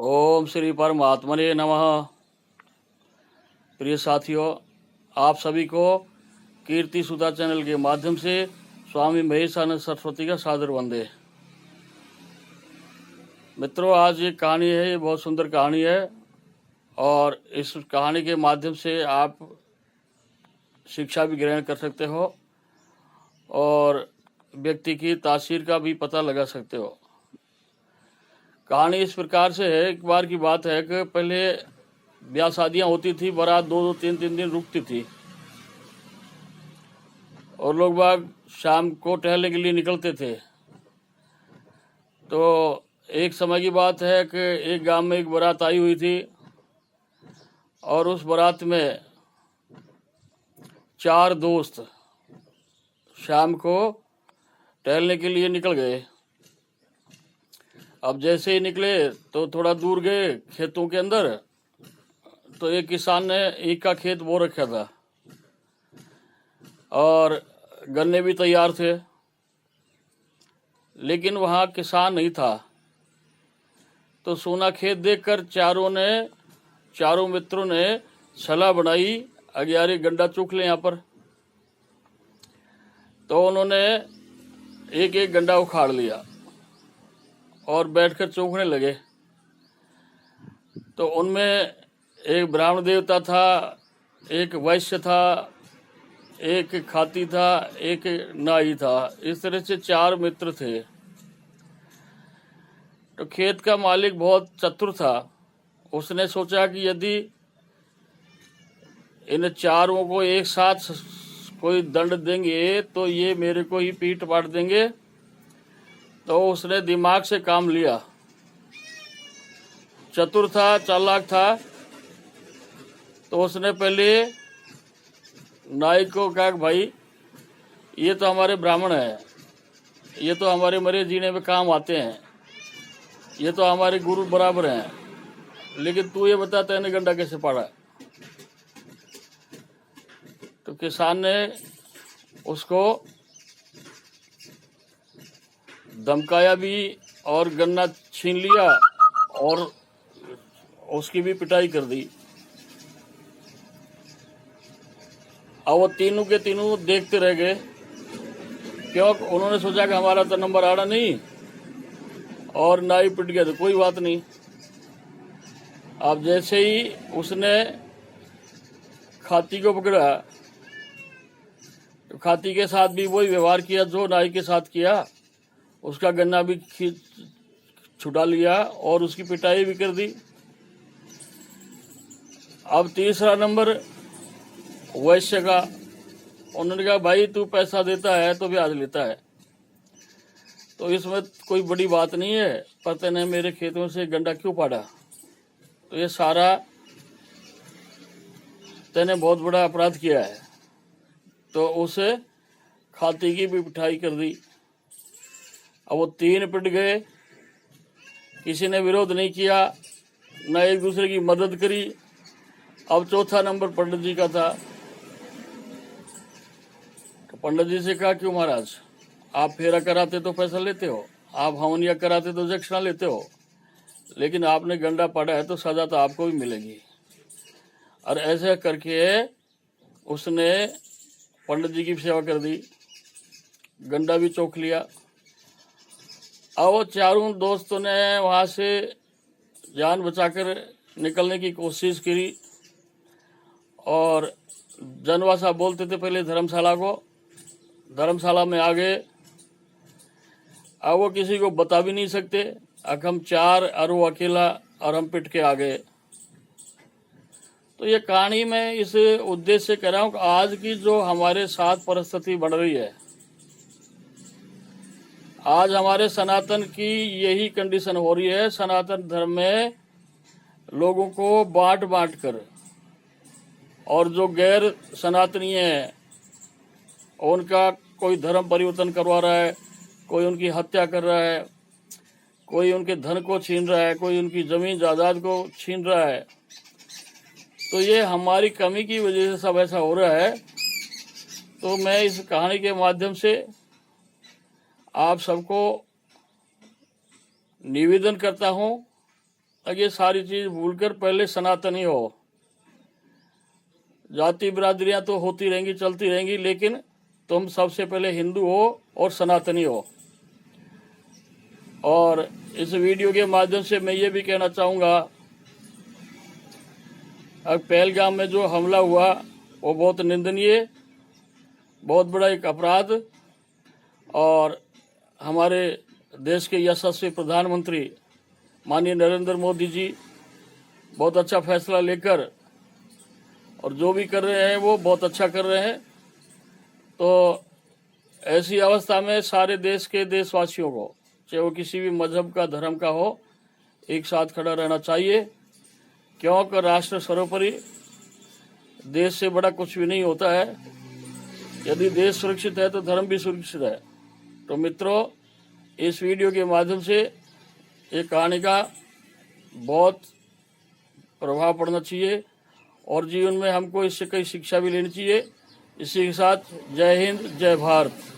ओम श्री परमात्मने नमः। प्रिय साथियों, आप सभी को कीर्ति सुधा चैनल के माध्यम से स्वामी महेशानंद सरस्वती का सादर वंदे। मित्रों, आज एक कहानी है, ये बहुत सुंदर कहानी है और इस कहानी के माध्यम से आप शिक्षा भी ग्रहण कर सकते हो और व्यक्ति की तासीर का भी पता लगा सकते हो। कहानी इस प्रकार से है, एक बार की बात है कि पहले ब्याह शादियां होती थी, बारात 2-2 3-3 दिन रुकती थी और लोग बाग शाम को टहलने के लिए निकलते थे। तो एक समय की बात है कि एक गांव में एक बारात आई हुई थी और उस बारात में 4 दोस्त शाम को टहलने के लिए निकल गए। अब जैसे ही निकले तो थोड़ा दूर गए खेतों के अंदर, तो एक किसान ने ईख का खेत बो रखा था और गन्ने भी तैयार थे, लेकिन वहाँ किसान नहीं था। तो सोना खेत देखकर चारों मित्रों ने सलाह बनाई, अग्यारी गंडा चूक ले यहाँ पर। तो उन्होंने एक एक गंडा उखाड़ लिया और बैठकर चूकने लगे। तो उनमें एक ब्राह्मण देवता था, एक वैश्य था, एक खाती था, एक नाई था। इस तरह से 4 मित्र थे। तो खेत का मालिक बहुत चतुर था। उसने सोचा कि यदि इन चारों को एक साथ कोई दंड देंगे तो ये मेरे को ही पीट पाट देंगे। तो उसने दिमाग से काम लिया, चतुर था, चालाक था। तो उसने पहले नाई को कहा, भाई ये तो हमारे ब्राह्मण है, ये तो हमारे मरे जीने में काम आते हैं, ये तो हमारे गुरु बराबर हैं, लेकिन तू ये बता तैने गंडा कैसे पाड़ा। तो किसान ने उसको धमकाया भी और गन्ना छीन लिया और उसकी भी पिटाई कर दी। अब वो तीनों के तीनों देखते रह गए, क्यों? उन्होंने सोचा कि हमारा तो नंबर आड़ा नहीं और नाई पिट गया तो कोई बात नहीं। अब जैसे ही उसने खाती को पकड़ा तो खाती के साथ भी वही व्यवहार किया जो नाई के साथ किया। उसका गन्ना भी छुटा लिया और उसकी पिटाई भी कर दी। अब तीसरा नंबर वैश्य का। उन्होंने कहा, भाई तू पैसा देता है तो ब्याज लेता है, तो इसमें कोई बड़ी बात नहीं है, पर तूने मेरे खेतों से गंडा क्यों पाड़ा? तो ये सारा तूने बहुत बड़ा अपराध किया है। तो उसे खाती की भी पिटाई कर दी। अब वो 3 पिट गए, किसी ने विरोध नहीं किया, न एक दूसरे की मदद करी। अब चौथा नंबर पंडित जी का था। तो पंडित जी से कहा, क्यों महाराज, आप फेरा कराते तो पैसा लेते हो, आप हवनिया कराते तो दक्षिणा लेते हो, लेकिन आपने गंडा पाड़ा है तो सजा तो आपको भी मिलेगी। और ऐसे करके उसने पंडित जी की सेवा कर दी, गंडा भी चौक लिया। अब वो चारों दोस्तों ने वहाँ से जान बचाकर निकलने की कोशिश करी और जनवासा बोलते थे पहले धर्मशाला को, धर्मशाला में आ गए। अब वो किसी को बता भी नहीं सकते, अब हम 4 और वो अकेला, और हम पिट के आ गए। तो ये कहानी मैं इस उद्देश्य से कह रहा हूँ कि आज की जो हमारे साथ परिस्थिति बढ़ रही है, आज हमारे सनातन की यही कंडीशन हो रही है। सनातन धर्म में लोगों को बांट कर, और जो गैर सनातनी है उनका कोई धर्म परिवर्तन करवा रहा है, कोई उनकी हत्या कर रहा है, कोई उनके धन को छीन रहा है, कोई उनकी जमीन जायदाद को छीन रहा है। तो ये हमारी कमी की वजह से सब ऐसा हो रहा है। तो मैं इस कहानी के माध्यम से आप सबको निवेदन करता हूं अब ये सारी चीज भूलकर पहले सनातनी हो। जाति बिरादरियां तो होती रहेंगी, चलती रहेंगी, लेकिन तुम सबसे पहले हिंदू हो और सनातनी हो। और इस वीडियो के माध्यम से मैं ये भी कहना चाहूँगा, अब पहलगाम में जो हमला हुआ वो बहुत निंदनीय, बहुत बड़ा एक अपराध, और हमारे देश के यशस्वी प्रधानमंत्री माननीय नरेंद्र मोदी जी बहुत अच्छा फैसला लेकर और जो भी कर रहे हैं वो बहुत अच्छा कर रहे हैं। तो ऐसी अवस्था में सारे देश के देशवासियों को, चाहे वो किसी भी मजहब का, धर्म का हो, एक साथ खड़ा रहना चाहिए, क्योंकि राष्ट्र सर्वोपरि, देश से बड़ा कुछ भी नहीं होता है। यदि देश सुरक्षित है तो धर्म भी सुरक्षित है। तो मित्रों, इस वीडियो के माध्यम से एक कहानी का बहुत प्रभाव पड़ना चाहिए और जीवन में हमको इससे कई शिक्षा भी लेनी चाहिए। इसी के साथ जय हिंद, जय भारत।